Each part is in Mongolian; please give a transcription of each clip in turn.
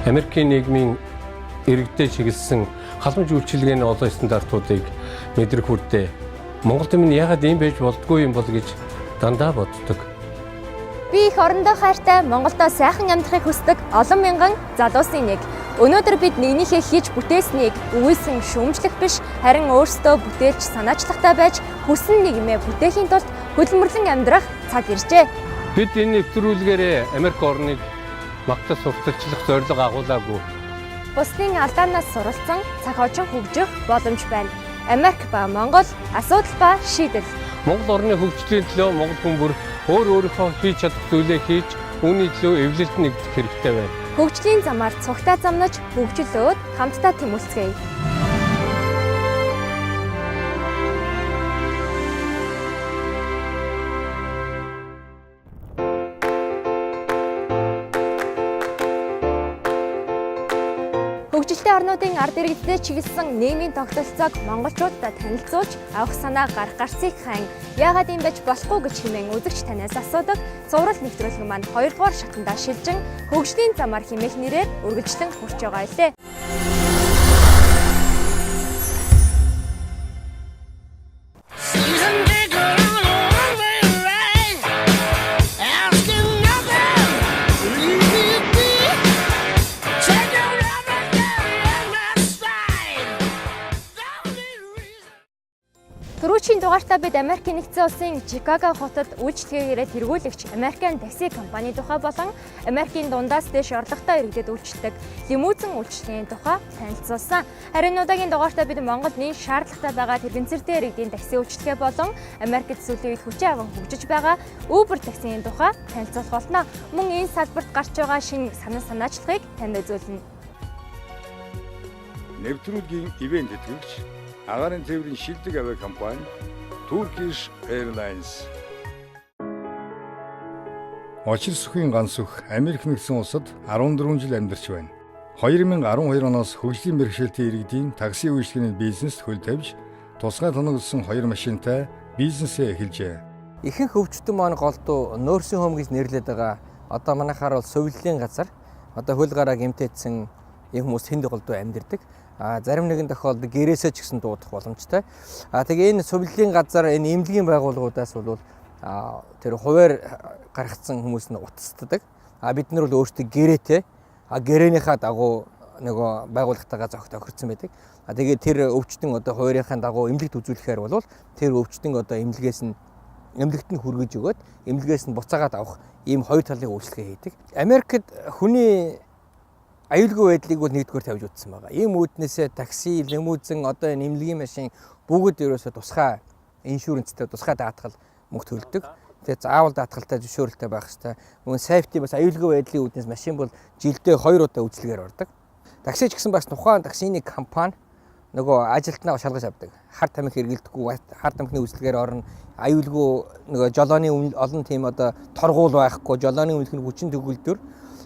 Америкийн нийгмийн иргэдэд чиглэсэн халамж үйлчилгээний олон стандартуудыг мэдрэх хүртээ Монголд минь яагаад ийм байж болдгүй юм бол гэж дандаа боддог. Би их орондоо хайртай Монголдо сайхан амьдрахыг хүсдэг олон мянган залуусын нэг. Өнөөдөр бид нэгнийхээ хийж бүтээснийг үгүйсэн шүүмжлэх биш, харин өөрсдөө бүтээлч санаачлагтай байж хүссэн нэгмээ бүтээхийн тулд хөдөлмөрлөн амьдрах цаг иржээ. Бид энэ нэвтрүүлгээрээ Америк орныг магтаж сурталчлах зорилго агуулаагүй. Бусдын алдаанаас суралцсан цаг хожин хөгжих боломж байна. Америк ба Монгол асуудал ба шийдэл. Монгол орны хөгжлийн төлөө монгол хүн бүр өөрийнхөө хийж чадах зүйлээ хийж үүний төлөө эвлэлд нэгдэх хэрэгтэй байна. Хөгжлийн замаар цогтой замнаж хөгжлөөд хамтдаа тэмүүлцгээе. Хөгжилтэй орнуудын ард иргэдэд чиглэсэн нийгмийн тогтолцоог монголчуудад танилцуулж авах санаа гарах гарцыг хайн яагаад юм байж болохгүй гэж хэмээн үзэгч танаас асуудаг цуврал нэвтрүүлэг маань 2 дугаар шатандаа шилжин хөгжлийн замаар хэмээх нэрээр үргэлжлэн хүрч байгаа илээ. Түрүүчийн дугаартаа бид Америкийн нэгдсэн улсын Чикаго хотод үйлчлэгээгээрээ тэргүүлэгч American такси компани тухай болон Америкийн дундаас дэш орлоготой иргэдэд үйлчилдэг лимузин үйлчлэгийн тухай танилцуулсан. Харин удаагийн дугаартаа бид Монголд нийт шаардлагатай байгаа тэрэгцэртэй иргэдийн такси үйлчлэгээ болон Америкт сүүлийн үед хүчин аван хөгжиж байгаа Uber таксигийн тухай танилцуулах болно. Мөн энэ салбарт гарч байгаа шинэ санаачлагыг танд үзүүлнэ. Нэвтрүүлгийн ивент тэтгэгч Агарын тээврийн шилдэг авиакомпани Turkish Airlines. Очир сүхийн ганц сүх Америк нэгдсэн улсад 14 жил амьдарч байна. 2012 оноос хөгжлийн бэрхшээлтэй иргэдийн такси үйлчлэгээний бизнест хөл тавьж, тусгай тоногдсон 2 машинтай бизнесээ эхэлжээ. Ихэнх өвчтөн маань голдуу nursing home гэж нэрлэдэг байгаа. Одоо манайхаар бол сувиллын газар. Одоо хөл гараа гэмтээдсэн ийм хүмүүс тэнд голдуу амьдардаг. Зарим нэгэн тохиолдолд гэрээсээ ч гэсэн дуудах боломжтой. Тэгээ энэ сувиллын газар энэ эмнэлгийн байгууллагуудаас бол тэр хуваар гаргацсан хүмүүс нь утасддаг. Бид нар бол өөрсдөө гэрээтэй гэрээнийхээ дагуу нөгөө байгууллагатайгаа зохион тохирсон байдаг. Тэгээд тэр өвчтөн одоо хуваарийнхаа дагуу эмнэлэгт үзүүлэхээр бол тэр өвчтөн одоо эмнэлгээс нь хүргэж өгөөд эмнэлгээс нь буцаагаад авах ийм хоёр талын үйлчлэгээ хийдэг. Америкт хүний аюулгүй байдлыг бол нэгдүгээр тавьж утсан байгаа. Ийм үүднээсээ такси, лимузин, одоо энэ эмнэлгийн машин бүгд ерөөсөө тусгай иншүрэнцтэй, тусгай даатгал мөнгө төлдөг. Тэгээд заавал даатгалтай зөвшөөрөлтэй байх хэрэгтэй. Мөн сайфти бас аюулгүй байдлын үүднээс машин бол жилдээ 2 удаа үзлэгээр ордог. Такси ч гэсэн бас тухайн таксины компани нөгөө ажилтнаа шалгаж авдаг. Хар тамхи эргэлдэхгүй, хар тамхины үзлэгээр орно. Аюулгүй нөгөө жолооны олон тийм одоо торгуул байхгүй, жолооны өмнөх нь хүчин төгөлдөр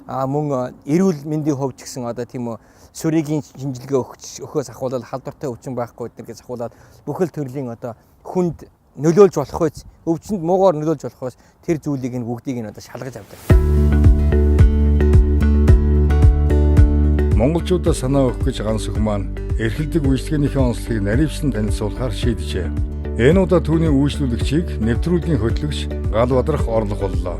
мөн эрүүл мэндийн хувьд ч гэсэн одоо тийм үү сүрийн шинжилгээ өгөхөөс ахуулаад халдвартай өвчин байхгүй гэдгээс ахуулаад бүхэл төрлийн одоо хүнд нөлөөлж болох үз өвчнөд муугаар нөлөөлж болохоос тэр зүйлийг нь бүгдийг нь одоо шалгаж авдаг. Монголчуудаа санаа өгөх гэж ганц сүх маань эрхэлдэг үйлчлэгээнийхээ онцлогийг наривчлан танилцуулахаар шийджээ. Энэ удаа түүний үйлчлүүлэгчийг нэвтрүүлгийн хөтлөгч Гал Бадрах орлого боллоо.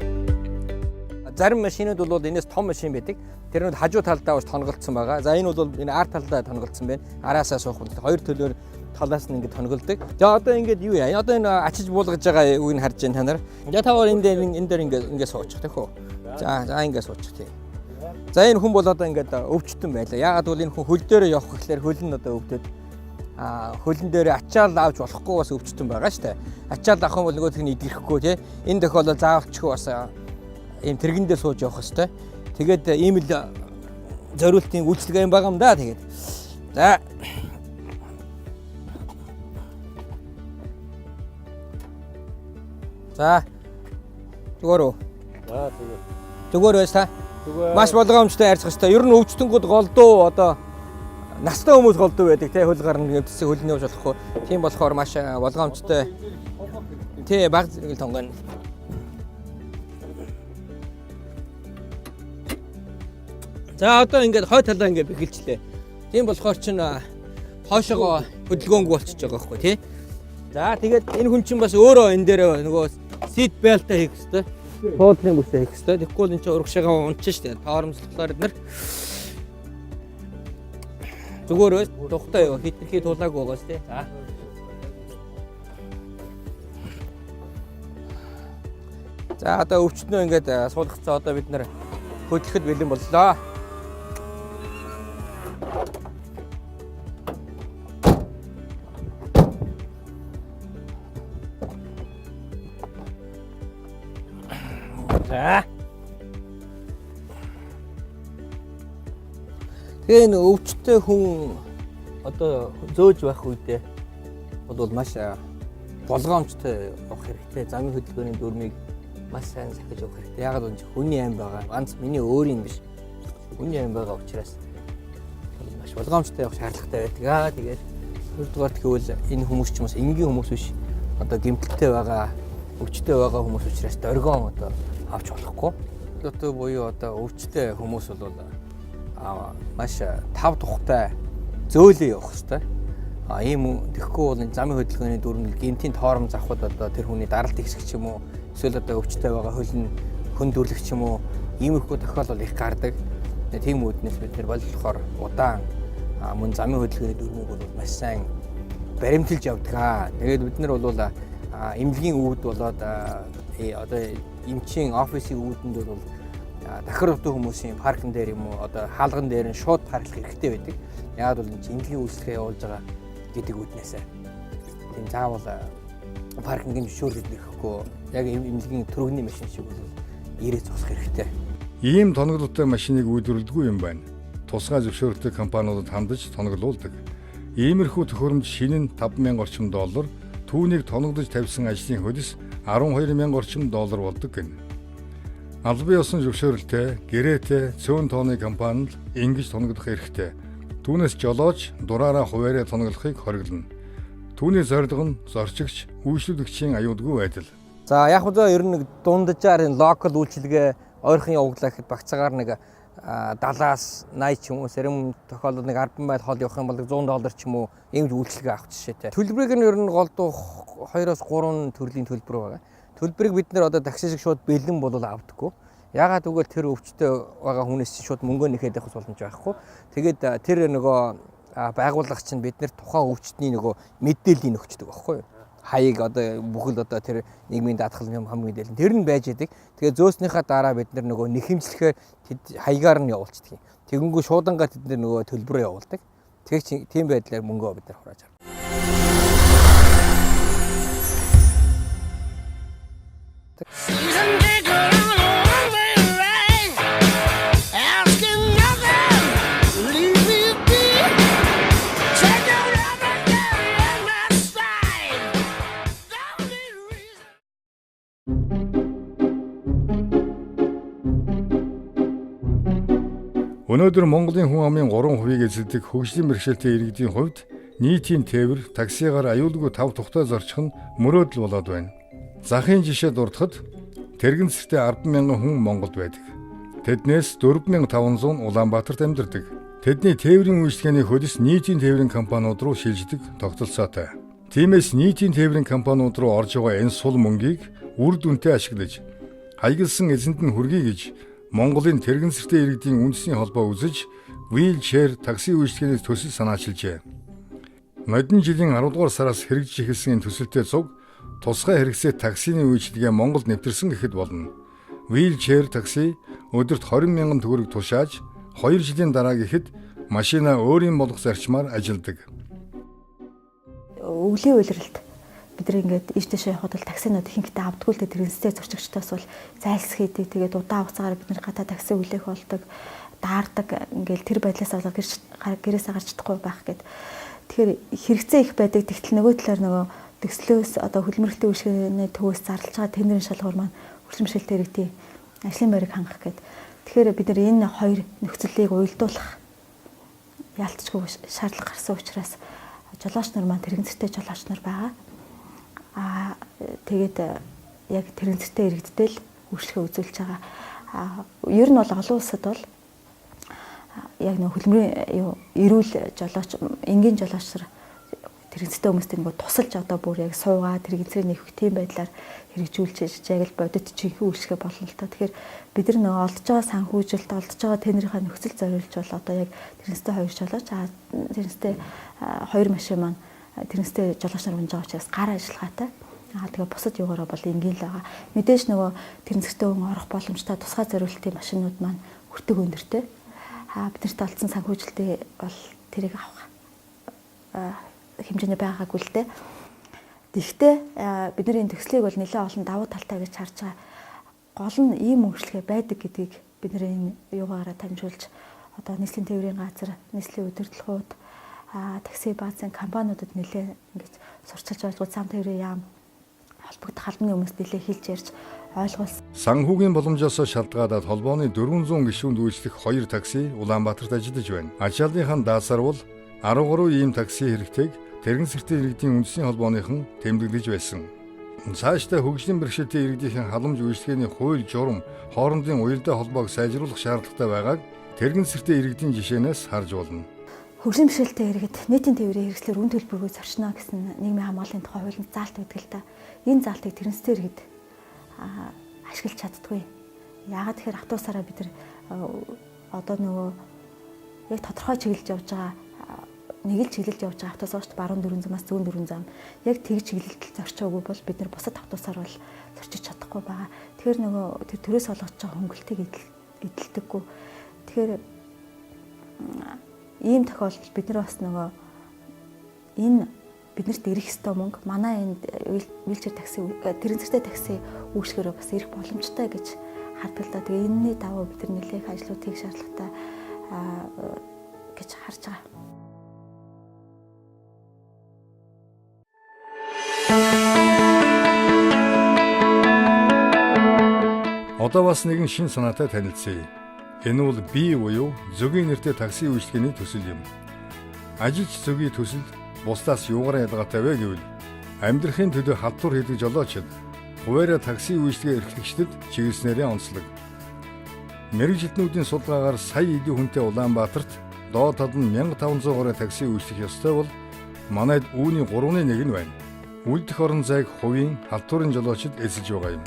Зарим машинууд бол энэс том машин байдаг. Тэр нь хажуу талдаа бас тонголцсон байгаа. За энэ бол энэ арт талдаа тонголцсон байна. Араасаа суух нь хоёр төлөөр талаас нь ингэ тонголдог. За одоо ингэ юу яа? Одоо энэ ачиж буулгаж байгаа үгийг харж байна та нар. За таваар энэ дээр ингэ суучих тэхүү. За ингэ суучих тийм. За энэ хүн бол одоо ингэ өвчтөн байлаа. Яагаад бол энэ хүн хөл дээр явах гэхлээр хөл нь одоо өвдөд хөлн дээр ачаал авч болохгүй бас өвчтөн байгаа шүү дээ. Ачаал авах юм бол нөгөөх нь идэрэхгүй тий. Энэ тохиолдолд заавалчгүй бас ийм тэргэндээ сууж явах хэвээр. Тэгээд ийм л зориултын үйлчлэгээ юм байгаа юм да. Тэгээд за зүгээр үү? Зүгээр байсаа. Маш болгоомжтой харьцах хэвээр. Ер нь өвчтөнгүүд голдуу одоо настай хүмүүс голдуу байдаг тий. Хөл гарна гэдэгс хөлний явж болохгүй. Тийм болохоор маш болгоомжтой. Тий баг зэрэг тонгоно. За одоо ингээд хой талаа ингээд бэхэлчлээ. Тийм болохоор чинь хоошоогоо хөдөлгөөнгүй болчихж байгаа байхгүй тий. За тэгээд энэ хүн чинь бас өөрөө энэ дээр нөгөө seat belt-а хийх хэрэгтэй. Хуудлын бүсээ хийх хэрэгтэй. Тэгэхгүй бол энэ чинь урагшаага унтчих штэ. Тоормслохлоор эднэр зүгээр тухтай юу хитрхи тулаагүй байгаас тий. За одоо өвчтнөө ингээд суулгацсан одоо бид нэр хөдлөхөд бэлэн боллоо. За. Тэгээ нэг өвчтөе хүн одоо зөөж байх үедээ бол маш болгоомжтой явах хэрэгтэй. Замын хөдөлгөөний дүрмийг маш сайн сахиж явах хэрэгтэй. Ягаад гэвэл хүний аим байгаа. Ганц миний өөрийн биш. Хүний аим байгаа учраас маш болгоомжтой явах шаардлагатай байдаг. Тэгээд хоёрдугаар тэгвэл энэ хүмүүс ч бас энгийн хүмүүс биш. Одоо гэмтэлтэй байгаа, өвчтөе байгаа хүмүүс учраас дөргөн одоо авч болохгүй. Одоо буюу одоо өвчтөе хүмүүс бол маш тав тухтай зөөлөө явах хэрэгтэй. Ийм тэгэхгүй бол энэ замын хөдөлгөөний дүрмэл гэмтийн тоором завхад одоо тэр хүний даралт ихсэх ч юм уу эсвэл одоо өвчтөе байгаа хөлн хөндүрлэх ч юм уу иймэрхүү тохиолдол их гардаг. Тийм үүднээс бид нэр болохоор удаан мөн замын хөдөлгөөний дүрмийг бол маш сайн баримталж явдаг. Тэгээд бид нар бол эмнэлгийн үүд болоод одоо эмчийн офисын үүдэнд бол дахир утга хүмүүсийн паркн дээр юм уу одоо хаалган дээр нь шууд парклах хэрэгтэй байдаг. Яагаад бол эмнэлгийн үйлчлэгээ явуулж байгаа гэдэг үүднээсээ. Тийм заавал паркингийн зөвшөөрлөд нэхэхгүй яг эмнэлгийн түргэний машин шиг бол ирээ зогсох хэрэгтэй. Ийм тоноглолтой машиныг үйлдвэрлэдэггүй юм байна. Тусгай зөвшөөрөлтэй компаниудад хандаж тоноглуулдаг. Иймэрхүү төхөөрөмж шинэ нь $5,000 орчим, түүнийг тоноглож тавьсан ажлын хөлс $12,000 орчим болдог гэнэ. Албан ёсон зөвшөөрөлтэй, гэрээтэй, цөөн тооны компанид ингэж тоногдох хэрэгтэй. Түүнээс жолооч дураараа хуваараа тоноглохыг хориглоно. Түүний зорилго нь зорчигч, үйлчлүүлэгчийн аюулгүй байдал. За яг хөө ер нь дунджаар энэ локал үйлчилгээ ойрхон явуулаа гэхэд багцаагаар нэг 70-аас 80 ч юм уу зарим тохиолдолд нэг 10 майл хол явах юм бол $100 ч юм уу ийм үйлчилгээ авах жишээтэй. Төлбөрийг нь ер нь голдуу 2-3 төрлийн төлбөр байгаа. Төлбөрийг бид нэр одоо такси шиг шууд бэлэн болол авдаггүй. Ягаад гэвэл тэр өвчтөе байгаа хүнээс шууд мөнгөө нэхэд явах боломж байхгүй. Тэгээд тэр нөгөө байгууллага чинь бид нэр тухайн өвчтний нөгөө мэдээллийг өгчдөг байхгүй юу? Хаяг одоо бүхэл одоо тэр нийгмийн даатгал юм хамгийн мэдээлэл. Тэр нь байж идэг. Тэгээд зөөснийхаа дараа бид нар нөгөө нэхэмжлэхээр хаягаар нь явуулчихдаг. Тэгэнгүүт шуудангаа тэд нар нөгөө төлбөрөө явуулдаг. Тэгэхээр тийм байдлаар мөнгөө бид нар хурааж авдаг. Өнөөдөр Монголын хүн амын 3% эзэлдэг хөгжлийн бэрхшээлтэй иргэдийн хувьд нийтийн тээвэр таксигаар аюулгүй тав тухтай зорчих нь мөрөөдөл болоод байна. Захын жишээ дурдахад тэрэгэн цэгтэй 10,000 хүн Монголд байдаг. Тэднээс 4,500 Улаанбаатарт амьдардаг. Тэдний тээврийн үйлчлэгээний хөлс нийтийн тээврийн компаниуд руу шилждэг тогтолцоотой. Тиймээс нийтийн тээврийн компаниуд руу орж байгаа энэ сул мөнгийг үр дүнтэй ашиглаж хаягдсан эзэнд нь хүргэе гэж Монголын тэрэгэн цэгтэй иргэдийн үндэсний холбоо үзэж wheelchair такси үйлчлэгээний төсөл санаачилжээ. Модон жилийн 10 дугаар сараас хэрэгжиж эхэлсэн энэ төсөлтэй цуг тусгай хэрэгцээ таксины үйлчилгээ Монголд нэвтэрсэн гэхэд болно. Wheelchair такси өдөрт 20,000 төгрөг тушааж 2 жилийн дараа гэхэд машинаа өөрийн болгох зарчмаар ажилладаг. Өвлийн үйлрэлт бид нар ингээд ийш тийш явхад бол таксинууд ихэнхдээ авдаггүй л тэр институт зорчигчдоос бол зайлс хийдэг. Тэгээд удаан хугацаагаар бид нар гадаа такси хүлээх болдог, даардаг. Ингээд тэр байдлаас болоод гэрээсээ гарч чадахгүй байх гэд. Тэгэхээр хэрэгцээ их байдаг. Тэгтэл нөгөө талаар нөгөө төслөөс одоо хөлмөрлөлтийн үйлчлэгээний төвөөс зарлж байгаа тендерийн шалгуур маань хөгжлийн бэрхшээлтэй иргэдийн ажлын байрыг хангах гэд. Тэгэхээр бид нар энэ хоёр нөхцөлийг уялдуулах ялцчгүй шаардлага гарсан учраас жолооч нар маань тэрэгэн цэгтэй жолооч нар байгаа. Тэгээд яг тэрэгэн цэгтэй иргэдтэй л үйлчлэгээ үзүүлж байгаа. Ер нь бол олон улсад бол яг нэг хөдөлмөрийн эрүүл жолооч, энгийн жолоочсор хэрэгцээтэй хүмүүстээ нэг тусалж одоо бүр яг суугаад хэрэгцээ нэхэх тийм байдлаар хэрэгжүүлж яг л бодит жинхэнэ үйлчлэгээ болно л та. Тэгэхээр бид нар нөгөө олдож байгаа санхүүжилт, олдож байгаа тэнэрийнхээ нөхцөл зориулж бол одоо яг тэрнэстэй хоёр жолооч, тэрнэстэй хоёр машин маань тэрнэстэй жолооч нар унж байгаа учраас гар ажиллагаатай. Тэгээ бусад юугаараа бол энгийн л байгаа. Мэдээж нөгөө тэрнэстэй хүн орох боломжтой тусгай зориултын машинууд маань өртөг өндөртэй. Биднэрт олдсон санхүүжилтээ бол тэрийг авах хэмжээний байгаагүй л дээ. Тэгэхдээ бидний төслийг бол нэлээд олон давуу талтай гэж харж байгаа. Гол нь ийм үйлчлэгээ байдаг гэдгийг бид нэр юугаараа таньжуулж одоо нийслэлийн тээврийн газар, нийслэлийн удирдлагууд, такси баазын компаниудад нэлээд ингэж сурчилж ойлгуулж зам тээврийн яам холбогдох албаны хүмүүст нэлээд хэлж ярьж ойлгуулсан. Санхүүгийн боломжоос шалтгаалаад холбооны 400 гишүүнд үйлчлэх 2 такси Улаанбаатарт ажиллаж байна. Ачааллынхаа даасаар бол 13 ийм такси хэрэгтэйг Тэрэгэн сэртийн иргэдийн үндэсний холбооныхон тэмдэглэж байсан. Цаашдаа хөгжлийн бэрхшээлтэй иргэдийн халамж үйлчлэгээний хууль журам хоорондын уялдаа холбоог сайжруулах шаардлагатай байгааг Тэрэгэн сэртийн иргэдийн жишээнээс харж болно. Хөгжлийн бэрхшээлтэй иргэд нийтийн тээврийн хэрэгслэр үн төлбөргүй зорчно гэсэн нийгмийн хамгааллын тухай хуулинд заалт өгдөг л та. Энэ заалтыг Тэрэгэнстэй иргэд ашиглаж чаддгүй. Яагаад тэгэхээр автобусаараа бид нар одоо нөгөө яг тодорхой чиглэлж явж байгаа нэг л чиглэлж явж байгаа автобусаар баруун 400-аас зүүн 400 яг тэг чиглэлд зорчоогүй бол бид нар бусад автобусаар бол зорчиж чадахгүй байгаа. Тэгэхээр нөгөө тэр төрөөс олгож байгаа хөнгөлтийг эдэлдэггүй. Тэгэхээр ийм тохиолдолд бид нар бас нөгөө энэ биднэрт ирэх ёстой мөнгө манай энд вилчер такси тэрэгцтэй такси үйлчлэгээрээ бас ирэх боломжтой гэж хардаг л да. Тэгээ энэний даваа бид нар нэлээх ажлууд хийх шаардлагатай гэж харж байгаа. Одоо бас нэгэн шин санаатай танилцъя. Энэ бол бие буюу зөгийн нэртэй такси үйлчлэгээний төсөл юм. Ажилч зөгийн төсөл бусдаас юугаар ялгаатай вэ гэвэл амьдрахын төлөө халдвар хийдэг жолоочид хуваараа такси үйлчлэгээ эрхлэгчдэд чиглэснээрээ онцлог. Мэргэжилтнүүдийн судалгаагаар сая эдийн хүнтэй Улаанбаатарт доод тал нь 1500 гаруй такси үйлчлэх ёстой бол манайд үүний 3/1 нь байна. Үлдэх орон зайг хувийн халдварын жолоочид эзэлж байгаа юм.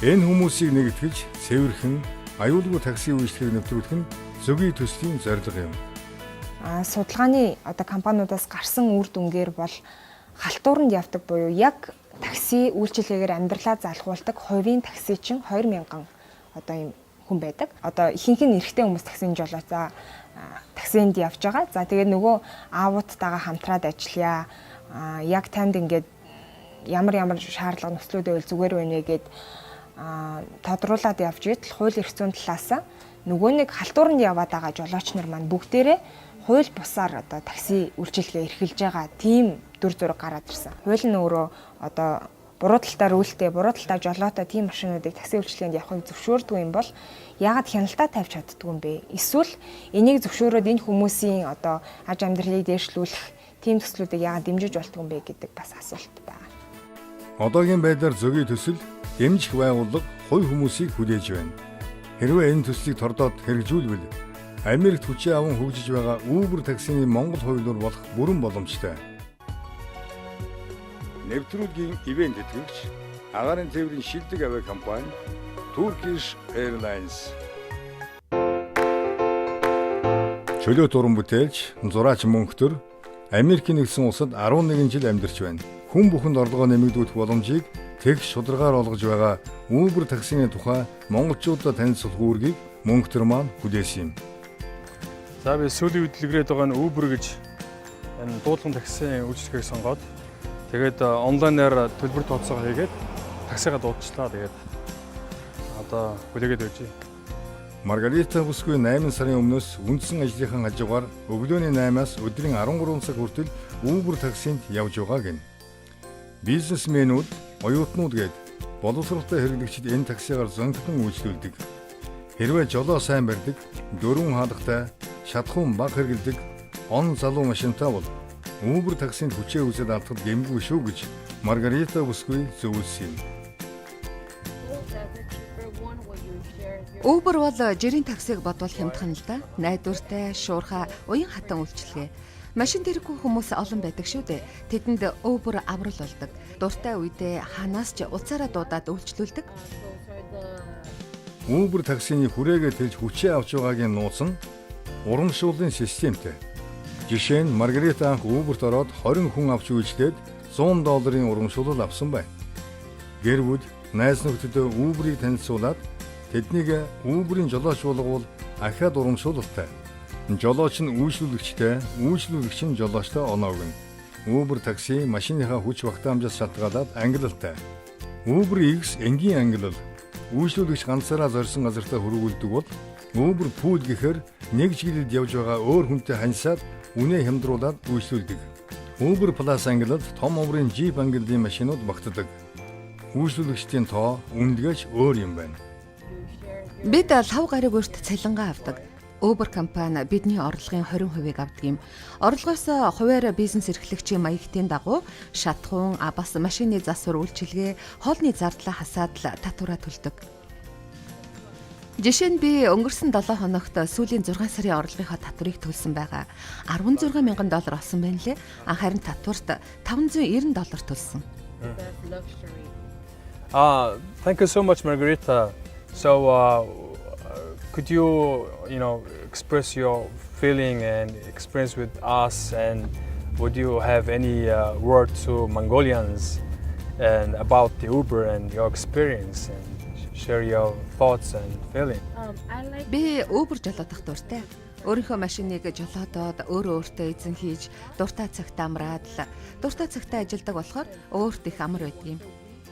Энэ хүмүүсийг нэгтгэж цэвэрхэн аюулгүй такси үйлчлэгийг нэвтрүүлэх нь зөгийн төслийн зорилго юм. Судалгааны одоо компаниудаас гарсан үр дүнгээр бол халтууранд явдаг буюу яг такси үйлчилгээгээр амьдралаа залгуулдаг хувийн таксичин 2000 одоо ийм хүн байдаг. Одоо ихэнх нь эрэгтэй хүмүүс таксинд жолоочоо таксинд явж байгаа. За тэгээд нөгөө аавуудтайгаа хамтраад ажиллая. Яг танд ингээд ямар шаардлага нөхцлүүд байвал зүгээр байна гэд тодруулаад явж итэл хууль эрх зүйн талаас нөгөө нэг халтууранд яваад байгаа жолооч нар маань бүгдээрээ хууль бусаар одоо такси үйлчилгээ эрхэлж байгаа тийм дүр зураг гараад ирсэн. Хууль нь өөрөө одоо буруу талтаар үйлдэлтэй, буруу талтаар жолоотой тийм машинуудыг такси үйлчилгээнд явахыг зөвшөөрдөг юм бол яагаад хяналтаа тавьж чаддгүй юм бэ? Эсвэл энийг зөвшөөрөөд энэ хүмүүсийн одоо аж амьдралыг дээшлүүлэх тийм төслүүдийг яагаад дэмжиж болтгүй юм бэ гэдэг бас асуулт байна. Одоогийн байдлаар зөгийн төсөл дэмжих байгууллага хувь хүмүүсийг хүлээж байна. Хэрвээ энэ төслийг тордоод хэрэгжүүлвэл Америкт хүчээ аван хөгжиж байгаа Uber таксины Монгол хувилбар болох бүрэн боломжтой. Нэвтрүүлгийн ивент тэтгэгч агаарын тээврийн шилдэг авиа компани Turkish Airlines. Чөлөөт уран бүтээлч, зураач Мөнхтөр Америкийн нэгдсэн улсад 11 жил амьдарч байна. Хүн бүхэнд орлогоо нэмэгдүүлэх боломжийг тэгш шударгаар олгож байгаа Uber таксины тухай монголчуудад танилцуулах үүргийг Мөнхтөр маань хүлээсэн юм. За би сүүлийн үед илрээд байгаа нь Uber гэж энэ дуудлага таксисын үйлчлэгийг сонгоод тэгээд онлайнаар төлбөр тооцоогоо хийгээд таксигаа дуудчихлаа. Тэгээд одоо хүлээгээд байж байна. Маргарита бүсгүй 8 сарын өмнөөс үндсэн ажлынхаа хажуугаар өглөөний 8-аас өдрийн 13 цаг хүртэл Uber таксинд явж байгаа гэнэ. Бизнесмэнүүд, оюутнууд гээд боловсролтой хэрэглэгчид энэ таксигаар зөнгөлөн үйлчлүүлдэг. Хэрвээ жолоо сайн барьдаг, дөрвөн хаалгатай, шатхуун баг хэрэглэдэг, он залуу машинтай бол Uber таксинд хүчээ үзээд алдахад гэмгүй шүү гэж Маргарита бүсгүй зөвлөсөн юм. Uber бол жирийн таксиг бодвол хямдхан л да. Найдвартай, шуурхай, уян хатан үйлчилгээ. Машин тэрэггүй хүмүүс олон байдаг шүү дээ. Тэдэнд Uber аврал болдог. Дуртай үедээ ханаас ч уцаараа дуудаад үйлчлүүлдэг. Uber таксины хүрээгээ тэлж хүчээ авч байгаагийн нууц нь урамшууллын системтэй. Жишээ нь Маргарита анх Uber-т ороод 20 хүн авч үйлчлээд $100 урамшуулал авсан байна. Гэр бүл найз нөхдөдөө Uber-ийг танилцуулаад тэднийг Uber-ийн жолооч болгоул ахаад урамшуулалтай. Жолооч нь үйлчлүүлэгчтэй, үйлчлүүлэгч нь жолоочтой оноо өгнө. Uber такси машиныхаа хүч багтаамжаас шалтгаалаад ангилалтай. Uber X энгийн ангилал. Үйлчлүүлэгч ганцаараа зорьсон газартаа хөрвүүлдэг бол Uber Pool гэхээр нэг чиглэлд явж байгаа өөр хүнтэй ханьсаад үнэ хямдруулаад үйлчлүүлдэг. Uber Plus ангилалд том умрын Jeep ангиллын машинууд багтдаг. Үйлчлүүлэгчдийн тоо үнэлгээч өөр юм байна. Бид 5 гариг өрт цалингаа авдаг. Uber компани бидний орлогын 20%-ийг авдаг юм. Орлогоос хуваар бизнес эрхлэгчийн маягтын дагуу шатхуун, бас машины засвар үйлчилгээ, хоолны зардлаа хасаад л татвараа төлдөг. Жишээ нь би өнгөрсөн 7 хоногт сүүлийн 6 сарын орлогынхаа татварыг төлсөн байгаа. $16,000 олсон байна лээ. Харин татварт $590 төлсөн. Thank you so much, Margarita. So, could you express your feeling and experience with us, and would you have any word to Mongolians and about the Uber and your experience, and share your thoughts and feeling? Би Uber жолоодох дуртай. Өөрийнхөө машиныг жолоодоод өөрөө өөртөө эзэн хийж, дуртай цагт амраад л дуртай цагтаа ажилладаг болохоор өөрт их амар байдаг юм.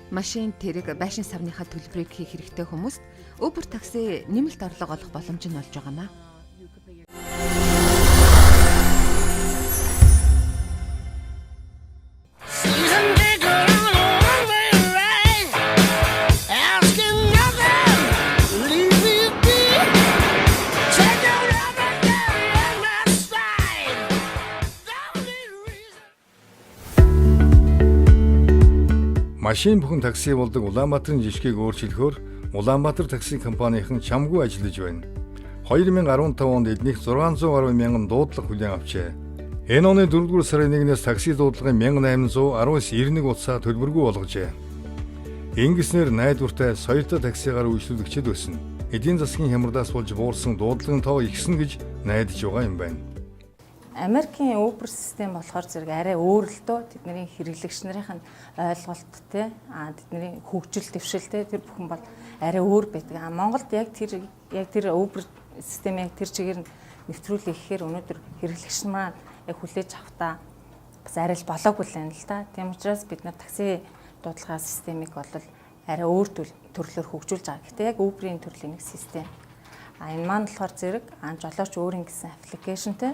Машин тэрэг байшин савныхаа төлбөрийг хийх хэрэгтэй хүмүүст Uber такси нэмэлт орлого олох боломж нь болж байгаамаа. Машин бүхэн такси болдог Улаанбаатарын жишгийг өөрчлөхөөр Улаанбаатар такси компанийн чамгүй ажиллаж байна. 2015 онд эднийх 600 гаруй мянган дуудлага хүлээн авчээ. Энэ оны 4-р сарын 1-ээс такси дуудлагын 1819 утсаа төлбөргүй болгожээ. Ингэснээр найдвартай соёлтой таксигаар үйлчлүүлэгчид өснө. Эдийн засгийн хямралаас болж буурсан дуудлагын тоо ихсэн гэж найдаж байгаа юм байна. Америкийн Uber систем болохоор зэрэг арай өөр л дөө тэдний хэрэглэгч нарын ойлголттой тэдний хөгжил дэвшилтэй тэр бүхэн бол арай өөр байдаг. Монголд яг тэр Uber систем яг тэр чигээр нэвтрүүлэх гэхээр өнөөдөр хэрэглэгч маань яг хүлээж авахтаа бас арай л болоогүй л байна л да. Тийм учраас бид нар такси дуудлага системийг бол арай өөр төрлөөр хөгжүүлж байгаа. Гэхдээ яг Uber-ийн төрлийн нэг систем. Энэ маань болохоор зэрэг жолооч өөрийн гэсэн аппликейшнтэй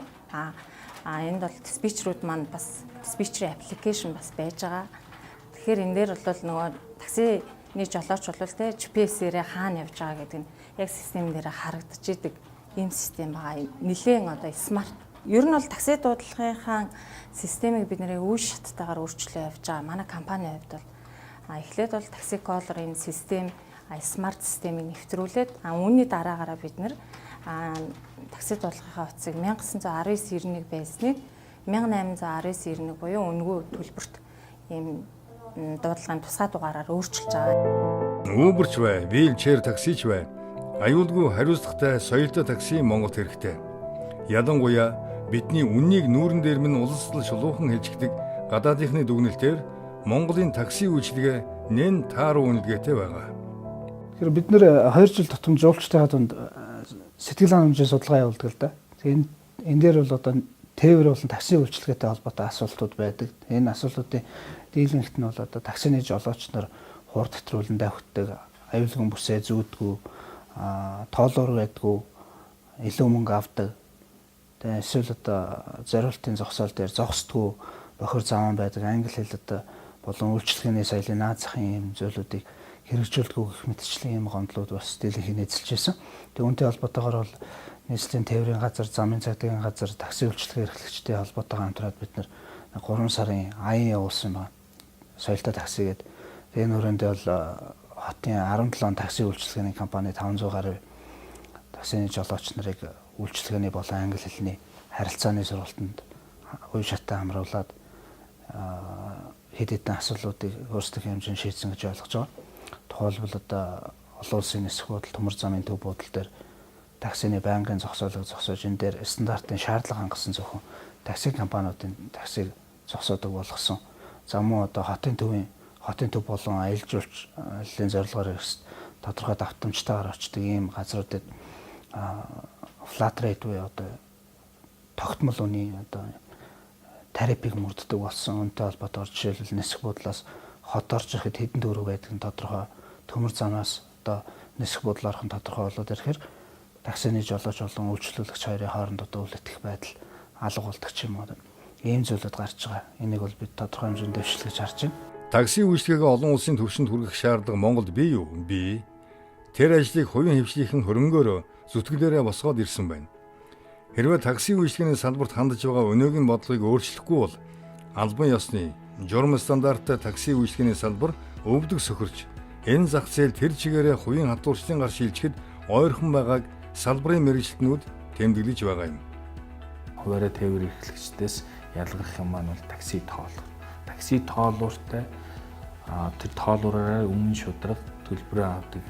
энд бол диспетчерүүд маань бас диспетчерийн аппликейшн бас байж байгаа. Тэгэхээр энэ дээр бол нөгөө таксины жолооч бол GPS-ээрээ хаана явж байгаа гэдэг нь яг систем дээр харагдаж идэг ийм систем байгаа. Нилээн одоо смарт. Ер нь бол такси дуудлагынхаа системийг бид нэр үе шаттайгаар өөрчлөө явж байгаа. Манай компанийн хувьд бол эхлээд бол такси коллер энэ систем смарт системийг нэвтрүүлээд үүний дараагаараа бид нэр такси дуудлагынхаа утсыг 1919-91 байсныг 1819-91 буюу үнэгүй төлбөрт ийм дуудлагын тусгай дугаараар өөрчилж байгаа. Uber ч бай, wheelchair таксич бай. Аюулгүй хариуцлагатай соёлтой такси Монголд хэрэгтэй. Ялангуяа бидний үннийг нүүрэн дээр минь улсдал шулуухан хэлжигдэг гадаадынхны дүгнэлтээр Монголын такси үйлчилгээ нэн тааруу үнэлгээтэй байгаа. Тэгэхээр бид нэр 2 жил тутам жуулчтайгаа дунд сэтгэл хангамжийн судалгаа явуулдаг л да. Энэ дээр бол одоо тээвэр болон такси үйлчилгээтэй холбоотой асуултууд байдаг. Энэ асуултуудын дийлэнхт нь бол одоо таксины жолооч нар хурд татруулан давхитдаг, аюулгүй бүсээ зүүдгүй, тоолоор байдгүй, илүү мөнгө авдаг. Тэгээ эсвэл одоо зориултын зогсоол дээр зогсдгүй, бохир заван байдаг, англи хэл одоо болон үйлчлэгээний соёлын наад захын юм зүйлүүдийг хэрэгжүүлдэг гэх мэтчлэн юм гомдлууд бас дийлэнх нийцэлж байсан. Тэгээ үүнтэй холбоотойгоор бол нийслэлийн тээврийн газар, замын цагдаагийн газар, такси үйлчлэгээ эрхлэгчтэй холбоотойгоо хамтраад бид нар 3 сарын аян явуулсан байна. Соёлтой такси гэдэг. Энэ хүрээндээ бол хотын 17 такси үйлчлэгээний компани 500 гаруй таксины жолооч нарыг үйлчилгээний болон англи хэлний харилцааны сургалтанд үе шатаа хамруулад хэд хэдэн асуудлуудыг өөрсдийнхөө хэмжээнд шийдсэн гэж ойлгож байгаа. Тухайлбал одоо олон улсын нисэх буудал, төмөр замын төв буудал дээр таксины байнгын зогсоолыг зогсоож энэ дээр стандартын шаардлага хангасан зөвхөн такси компаниудын таксиг зогсоодог болгосон. За мөн одоо хотын төв болон аялал жуулчлалын зорилгоор ирсэн тодорхой давтамжтайгаар очдог ийм газруудад flat rate буюу одоо тогтмол үний одоо тарифыг мөрддөг болсон. Үнэтэй холбоотойгоор жишээлбэл нисэх буудлаас хот орж ирэхэд хэдэн төгрөг байдаг нь тодорхой, төмөр замаас одоо нисэх буудлын орхон тодорхой болоод ирэхээр таксины жолооч болон үйлчлүүлэгч хоёрын хооронд одоо үлдэх байдал алга болдог ч юм уу. Ийм зүйлүүд гарч байгаа. Энийг бол бид тодорхой хэмжээнд дэвшлэж харж байна. Такси үйлчлэгээ олон улсын түвшинд хүргэх шаардлага Монголд бий юу? Бий. Тэр ажлыг хувийн хөвшлийнхэн хөрөнгөөр зүтгэлээрээ босгоод ирсэн байна. Хэрвээ такси үйлчлэгээний салбарт хандж байгаа өнөөгийн бодлогыг өөрчлөхгүй бол албан ёсны журам стандарттай такси үйлчлэгээний салбар өвдөг сөхөрч энэ зах зээл тэр чигээрээ хувийн хадгалагдсан гар шилжихэд ойрхон байгааг салбарын мэргэжилтнүүд тэмдэглэж байгаа юм. Хуваарай тээвэр эрхлэгчдээс ялгах юм маань бол такси тоол. Такси тоолууртай тэр тоолуураараа өмнө шударга төлбөрөө авдаг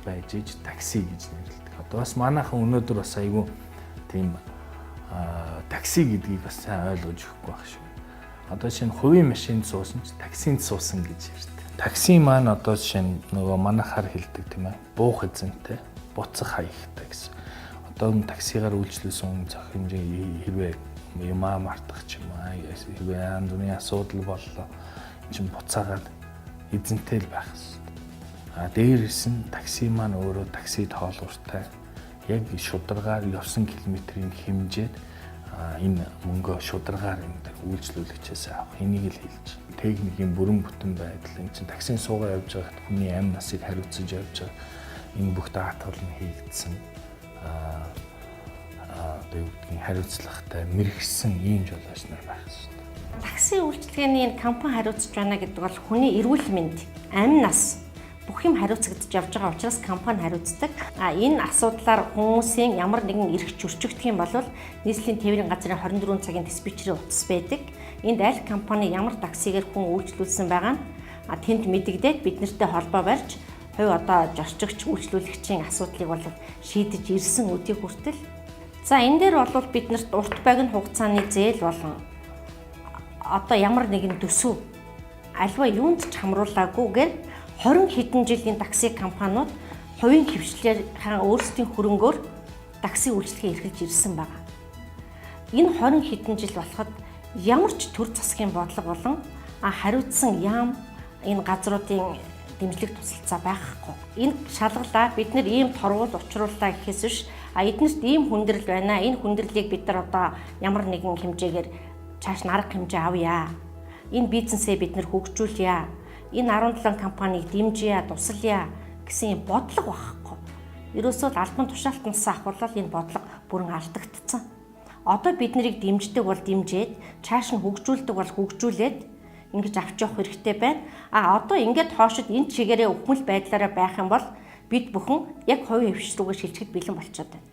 байж иж такси гэж нэрлэдэг. Одоо бас манайхан өнөөдөр бас айгүй тийм такси гэдгийг бас сайн ойлгож өгөхгүй байх шүү. Одоо шинэ хувийн машинд суусан ч таксинд суусан гэж ярьдаг. Такси маань одоо шинэ нөгөө манайхаар хэлдэг тийм ээ. Буух эзэнтэй, буцах хаягтай гэсэн. Одоо таксигаар үйлчлүүлсэн хүн зах хэмжээ хэрвээ юмаа мартах ч юм аа хэрвээ янз бүрийн асуудал боллоо чинь буцаагаад эзэнтэй л байх хэрэгтэй. Дээрээс нь такси маань өөрөө такси тоолууртай яг шударгаар явсан километрийн хэмжээд энэ мөнгө шударгаар үйлчлүүлэгчээс авах энийг л хэлж. Техникийн бүрэн бүтэн байдал энэ чинь таксийн суугаа явж байгаад хүний амь насыг хариуцаж явж байгаа энэ бүх даатгал нь хийгдсэн хариуцлагатай мэрэгсэн ийм жолооч нар байх хэрэгтэй. Такси үйлчилгээний компани хариуцж байна гэдэг бол хүний эрүүл мэнд, амь нас бүх юм хариуцагдж явж байгаа учраас компани хариуцдаг. Энэ асуудлаар хүмүүсийн ямар нэгэн эрх зөрчигдөх юм бол нийслэлийн тээврийн газрын 24 цагийн диспетчерийн утас байдаг. Энд аль компани ямар таксигээр хүн үйлчлүүлсэн байгаа нь тэнд мэдэгдээд бид нартай холбоо барьж хувь одоо зорчигч үйлчлүүлэгчийн асуудлыг бол шийдэж ирсэн үдийг хүртэл. За энэ дээр бол бид нарт урт багийн хугацааны зээл болон одоо ямар нэгэн төсөв альва юунд ч хамруулаагүйгээр 20 хэдэн жилийн такси компаниуд хувийн хвшлээр өөрсдийн хөрөнгөөр такси үйлчлэгээ эрхэлж ирсэн байна. Энэ 20 хэдэн жил болоход ямар ч төр засгийн бодлого болон хариуцсан яам энэ газруудын дэмжлэг тусалцаа байхгүй. Энэ шалгалаа бид нэр ийм торгуул учрууллаа гэхээс биш эднэрт ийм хүндрэл байна. Энэ хүндрэлийг бид нар одоо ямар нэгэн хэмжээгээр цааш нь арга хэмжээ авъя. Энэ бизнесээ бид нэр хөгжүүлье. Энэ 17 компанийг дэмжье, тусалъя гэсэн бодлого байхгүй. Ерөөсөө л албан тушаалтнаас ахвал энэ бодлого бүрэн алдагдсан. Одоо бид нарыг дэмждэг бол дэмжээд, цааш нь хөгжүүлдэг бол хөгжүүлээд ингэж авч явах хэрэгтэй байна. Одоо ингээд хоошид энэ чигээрээ өвхмөл байдлаараа байх юм бол бид бүхэн яг хувийн хвшил рүүгээ шилжихэд бэлэн болчиход байна.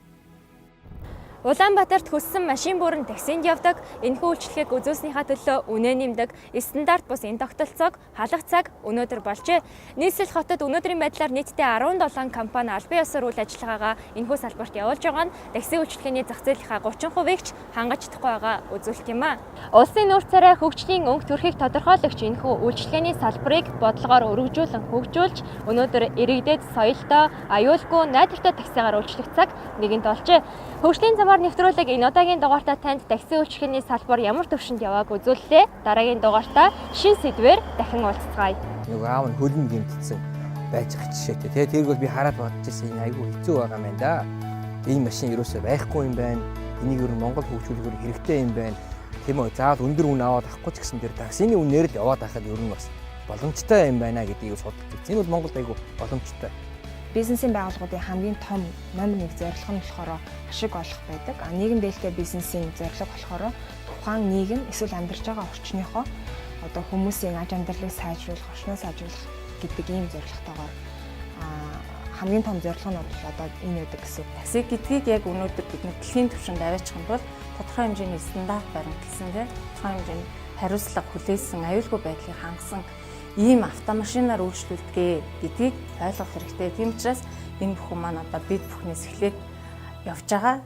Улаанбаатарт хүссэн машин бүрэн таксинд явдаг, энэхүү үйлчлэгийг үзүүлснийхаа төлөө үнэ нэмдэг, стандарт бус энэ тогтолцоог халах цаг өнөөдөр болжээ. Нийслэл хотод өнөөдрийн байдлаар нийтдээ 17 компани албан ёсоор үйл ажиллагаагаа энэхүү салбарт явуулж байгаа нь такси үйлчлэгээний зах зээлийнхаа 30%-ийг ч хангаж чадахгүй байгаа үзүүлэлт юм а. Улсын нуур царай хөгжлийн өнгө төрхийг тодорхойлогч энэхүү үйлчлэгээний салбарыг бодлогоор өргөжүүлэн хөгжүүлж өнөөдөр иргэдэд соёлтой, аюулгүй, найдвартай таксигаар үйлчлэх цаг нэгэнт болжээ. Хөгжлийн замаар нэвтрүүлэг энэ удаагийн дугаартаа танд такси үйлчлэгээний салбар ямар төвшөнд явааг үзүүллээ. Дараагийн дугаартаа шин сэдвээр дахин уулзцгаая. Нөгөө аав нь хөлн гэмтсэн байж байгаа жишээтэй. Тэгээ тэрийг бол би хараад бодож ирсэн энэ айгүй хэцүү байгаа юм байна да. Энэ машин юусоо байхгүй юм байна. Энийг ер нь Монгол хөгжүүлэхээр хэрэгтэй юм байна. Тийм үү? Заавал өндөр үн аваад авахгүй ч гэсэн тэр таксины үнээр л яваад байхад ер нь бас боломжтой юм байна гэдгийг судалж үзсэн. Энэ бол Монголд айгүй боломжтой. Бизнесийн байгууллагуудын хамгийн том номер 1 зорилго нь болохоор ашиг олох байдаг. Нийгэм дээлтэй бизнесийн зорилго болохоор тухайн нийгэм эсвэл амьдарч байгаа орчныхоо одоо хүмүүсийн аж амьдралыг сайжруулах, орчноо сайжруулах гэдэг ийм зорилготойгоор хамгийн том зорилго нь бол одоо энэ байдаг гэсэн. Такси гэдгийг яг өнөөдөр бид нэр дэлхийн түвшинд аваачихсан бол тодорхой хэмжээний стандарт баримтлсан тодорхой хэмжээний хариуцлага хүлээсэн, аюулгүй байдлыг хангасан ийм автомашинаар үйлчлүүлдэг гэдгийг ойлгох хэрэгтэй. Тийм учраас энэ бүхэн маань одоо бид бүхнээс эхлээд явж байгаа.